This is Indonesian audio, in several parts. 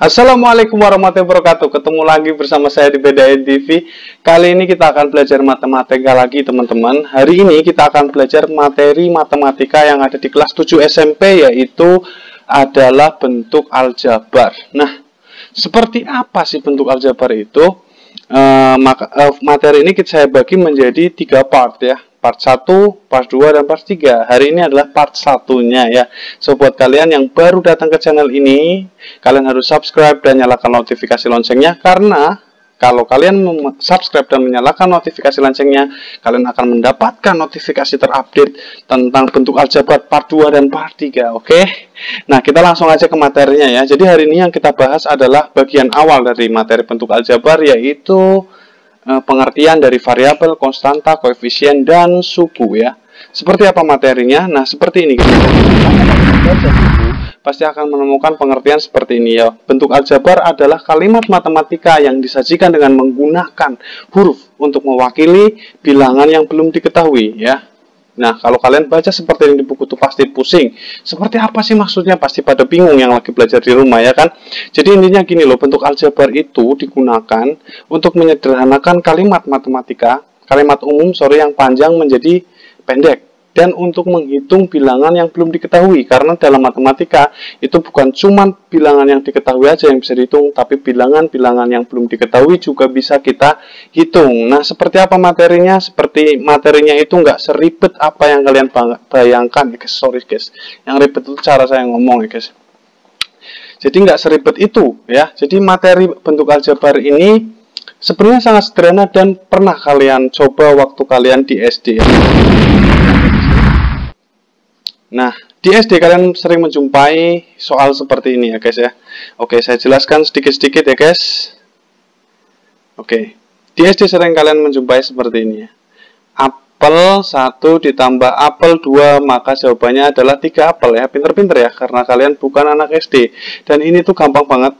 Assalamualaikum warahmatullahi wabarakatuh. Ketemu lagi bersama saya di BDN TV. Kali ini kita akan belajar matematika lagi, teman-teman. Hari ini kita akan belajar materi matematika yang ada di kelas 7 SMP, yaitu adalah bentuk aljabar. Nah, seperti apa sih bentuk aljabar itu? Materi ini saya bagi menjadi 3 part ya. Part 1, part 2, dan part 3. Hari ini adalah part 1-nya ya. So, buat kalian yang baru datang ke channel ini, kalian harus subscribe dan nyalakan notifikasi loncengnya. Karena kalau kalian subscribe dan menyalakan notifikasi loncengnya, kalian akan mendapatkan notifikasi terupdate tentang bentuk aljabar part 2 dan part 3. Oke? Nah, kita langsung aja ke materinya ya. Jadi hari ini yang kita bahas adalah bagian awal dari materi bentuk aljabar, yaitu pengertian dari variabel, konstanta, koefisien, dan suku ya. Seperti apa materinya? Nah, seperti ini. Pasti akan menemukan pengertian seperti ini ya. Bentuk aljabar adalah kalimat matematika yang disajikan dengan menggunakan huruf untuk mewakili bilangan yang belum diketahui ya. Nah, kalau kalian baca seperti ini di buku itu pasti pusing. Seperti apa sih maksudnya? Pasti pada bingung yang lagi belajar di rumah ya kan? Jadi intinya gini loh, bentuk aljabar itu digunakan untuk menyederhanakan kalimat matematika, kalimat umum yang panjang menjadi pendek. Dan untuk menghitung bilangan yang belum diketahui. Karena dalam matematika itu bukan cuma bilangan yang diketahui aja yang bisa dihitung, tapi bilangan-bilangan yang belum diketahui juga bisa kita hitung. Nah, seperti apa materinya? Seperti materinya itu nggak seribet apa yang kalian bayangkan ya guys. Sorry guys, yang ribet itu cara saya ngomong ya guys. Jadi nggak seribet itu ya. Jadi materi bentuk aljabar ini sebenarnya sangat sederhana dan pernah kalian coba waktu kalian di SD ya. Nah, di SD kalian sering menjumpai soal seperti ini ya guys ya. Oke, saya jelaskan sedikit-sedikit ya guys. Oke, di SD sering kalian menjumpai seperti ini ya. Apel 1 ditambah apel 2, maka jawabannya adalah 3 apel ya. Pinter-pinter ya, karena kalian bukan anak SD. Dan ini tuh gampang banget.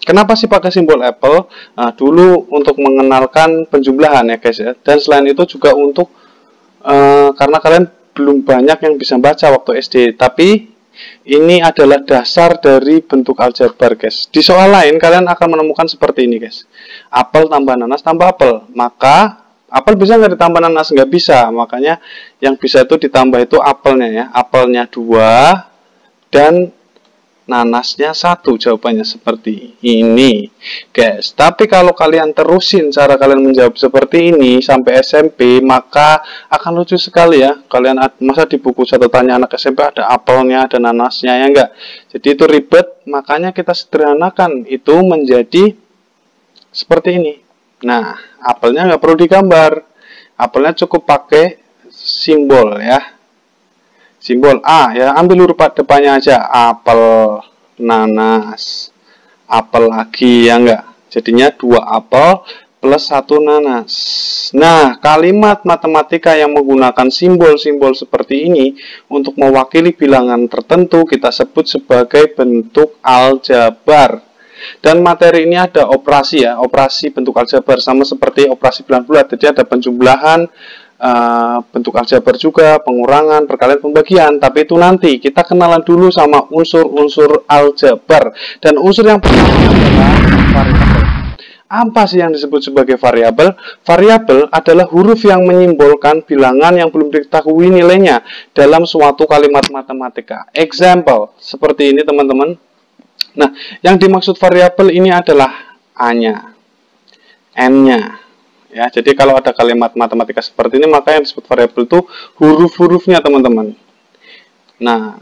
Kenapa sih pakai simbol apel? Nah, dulu untuk mengenalkan penjumlahan ya guys ya. Dan selain itu juga untuk karena kalian belum banyak yang bisa baca waktu SD, tapi ini adalah dasar dari bentuk aljabar guys. Di soal lain kalian akan menemukan seperti ini guys. Apel tambah nanas tambah apel, maka apel bisa nggak ditambah nanas? Nggak bisa, makanya yang bisa itu ditambah itu apelnya ya. Apelnya 2 dan nanasnya 1, jawabannya seperti ini guys. Tapi kalau kalian terusin cara kalian menjawab seperti ini sampai SMP, maka akan lucu sekali ya. Kalian masa di buku catatannya anak SMP ada apelnya, ada nanasnya ya enggak. Jadi itu ribet, makanya kita sederhanakan itu menjadi seperti ini. Nah, apelnya nggak perlu digambar, apelnya cukup pakai simbol ya. Simbol A ya, ambil huruf depannya aja, apel, nanas, apel lagi ya enggak. Jadinya 2 apel plus 1 nanas. Nah, kalimat matematika yang menggunakan simbol-simbol seperti ini untuk mewakili bilangan tertentu kita sebut sebagai bentuk aljabar. Dan materi ini ada operasi ya, operasi bentuk aljabar sama seperti operasi bilangan bulat. Jadi ada penjumlahan, bentuk aljabar juga, pengurangan, perkalian, pembagian. Tapi itu nanti kita kenalan dulu sama unsur-unsur aljabar. Dan unsur yang pertama adalah variabel. Apa sih yang disebut sebagai variabel? Variabel adalah huruf yang menyimbolkan bilangan yang belum diketahui nilainya dalam suatu kalimat matematika. Example, seperti ini teman-teman. Nah, yang dimaksud variabel ini adalah A-nya, N-nya. Ya, jadi kalau ada kalimat matematika seperti ini, maka yang disebut variabel itu huruf-hurufnya teman-teman. Nah,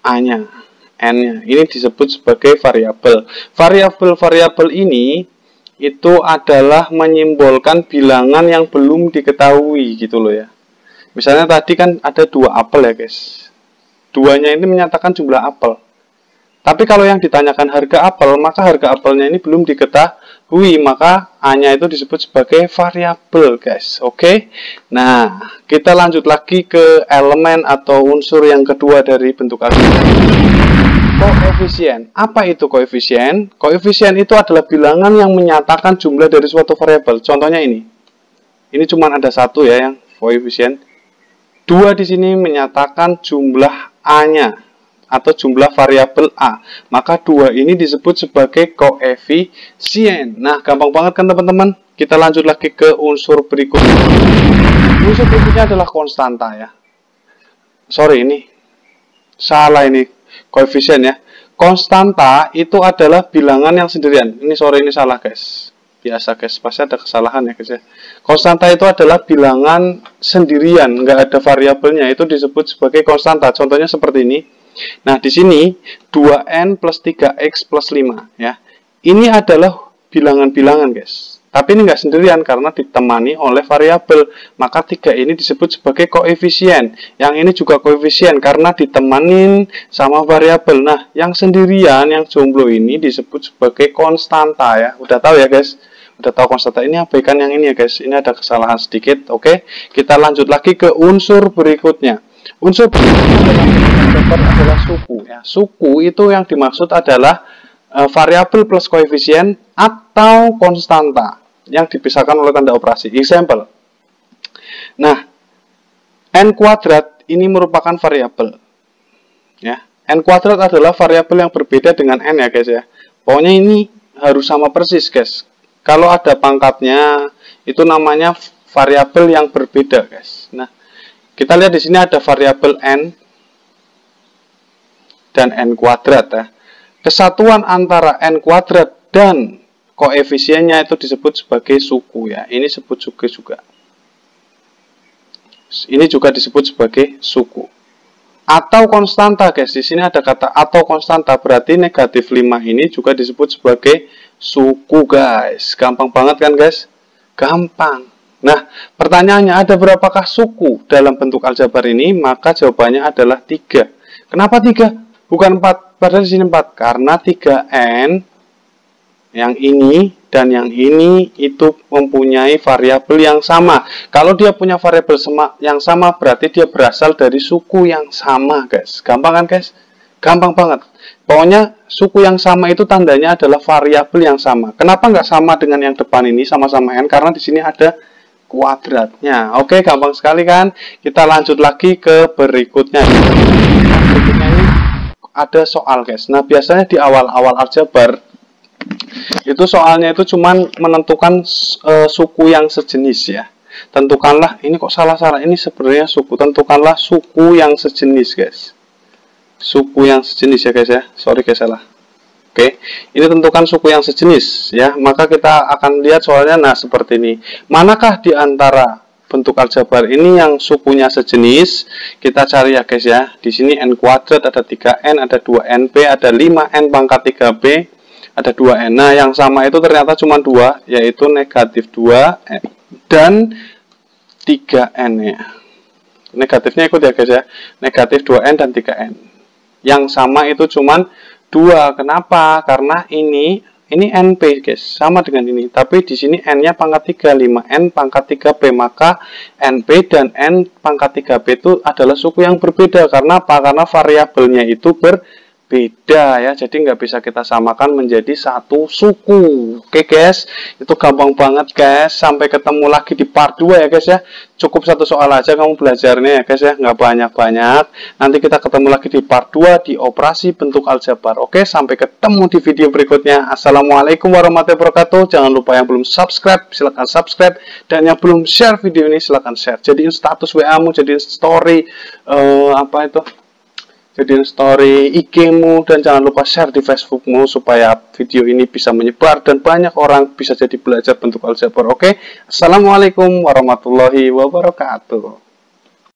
A-nya, N-nya, ini disebut sebagai variabel. Variabel-variabel ini itu adalah menyimbolkan bilangan yang belum diketahui gitu loh ya. Misalnya tadi kan ada 2 apel ya guys. 2-nya ini menyatakan jumlah apel. Tapi kalau yang ditanyakan harga apel, maka harga apelnya ini belum diketahui, maka A-nya itu disebut sebagai variabel, guys. Oke? Nah, kita lanjut lagi ke elemen atau unsur yang kedua dari bentuk aljabar. Koefisien. Apa itu koefisien? Koefisien itu adalah bilangan yang menyatakan jumlah dari suatu variabel. Contohnya ini. Ini cuma ada 1 ya yang koefisien. 2 di sini menyatakan jumlah A-nya. atau jumlah variabel A. Maka 2 ini disebut sebagai koefisien. Nah, gampang banget kan teman-teman? Kita lanjut lagi ke unsur berikutnya. Unsur berikutnya adalah konstanta ya. Sorry, ini salah, ini koefisien ya. Konstanta itu adalah bilangan yang sendirian. Ini salah guys. Biasa guys, pasti ada kesalahan ya guys ya. Konstanta itu adalah bilangan sendirian, nggak ada variabelnya, itu disebut sebagai konstanta. Contohnya seperti ini. Nah, di sini 2n plus 3x plus 5 ya. Ini adalah bilangan-bilangan guys. Tapi ini nggak sendirian karena ditemani oleh variabel. Maka 3 ini disebut sebagai koefisien. Yang ini juga koefisien karena ditemanin sama variabel. Nah, yang sendirian, yang jomblo ini disebut sebagai konstanta ya. Udah tahu ya guys? Udah tahu konstanta ini, abaikan yang ini ya guys. Ini ada kesalahan sedikit. Oke, kita lanjut lagi ke unsur berikutnya. Unsur berikutnya adalah suku ya. Suku itu yang dimaksud adalah variabel plus koefisien atau konstanta yang dipisahkan oleh tanda operasi. Example. Nah, n kuadrat ini merupakan variabel. Ya, n kuadrat adalah variabel yang berbeda dengan n ya guys ya. Pokoknya ini harus sama persis guys. Kalau ada pangkatnya itu namanya variabel yang berbeda guys. Nah, kita lihat di sini ada variabel n dan n kuadrat ya. Kesatuan antara n kuadrat dan koefisiennya itu disebut sebagai suku ya. Ini disebut suku juga. Ini juga disebut sebagai suku. Atau konstanta guys. Di sini ada kata atau konstanta, berarti negatif 5 ini juga disebut sebagai suku guys. Gampang banget kan guys? Gampang. Nah, pertanyaannya ada berapakah suku dalam bentuk aljabar ini? Maka jawabannya adalah 3. Kenapa 3? Bukan 4. Padahal di sini 4. Karena 3n yang ini dan yang ini itu mempunyai variabel yang sama. Kalau dia punya variabel yang sama, berarti dia berasal dari suku yang sama guys. Gampang kan guys? Gampang banget. Pokoknya suku yang sama itu tandanya adalah variabel yang sama. Kenapa nggak sama dengan yang depan ini sama-sama n? Karena di sini ada kuadratnya. Oke, gampang sekali kan? Kita lanjut lagi ke berikutnya. Berikutnya ini ada soal guys. Nah, biasanya di awal-awal aljabar itu soalnya itu cuman menentukan suku yang sejenis ya. Tentukanlah, ini kok salah-salah, ini sebenarnya suku. Tentukanlah suku yang sejenis guys. Suku yang sejenis ya guys ya. Sorry guys, salah. Oke, ini tentukan suku yang sejenis ya. Maka kita akan lihat soalnya nah seperti ini. Manakah di antara bentuk aljabar ini yang sukunya sejenis? Kita cari ya guys ya. Di sini n kuadrat ada 3n, ada 2np, ada 5n pangkat 3b, ada 2n. Nah, yang sama itu ternyata cuma 2, yaitu negatif 2n dan 3n ya. Negatifnya ikut ya guys ya. Negatif 2n dan 3n. Yang sama itu cuma 2. Kenapa? Karena ini np guys, sama dengan ini. Tapi di sini n-nya pangkat 3, 5n pangkat 3p. Maka np dan n pangkat 3p itu adalah suku yang berbeda. Karena apa? Karena variabelnya itu berbeda ya, jadi nggak bisa kita samakan menjadi satu suku. Oke guys, itu gampang banget guys. Sampai ketemu lagi di part 2 ya guys ya. Cukup satu soal aja kamu belajarnya ya guys ya, nggak banyak-banyak. Nanti kita ketemu lagi di part 2 di operasi bentuk aljabar. Oke, sampai ketemu di video berikutnya. Assalamualaikum warahmatullahi wabarakatuh. Jangan lupa yang belum subscribe silahkan subscribe, dan yang belum share video ini silahkan share. Jadiin status WA-mu, jadiin story jadiin story IG-mu, dan jangan lupa share di Facebook-mu supaya video ini bisa menyebar dan banyak orang bisa jadi belajar bentuk aljabar. Oke, assalamualaikum warahmatullahi wabarakatuh.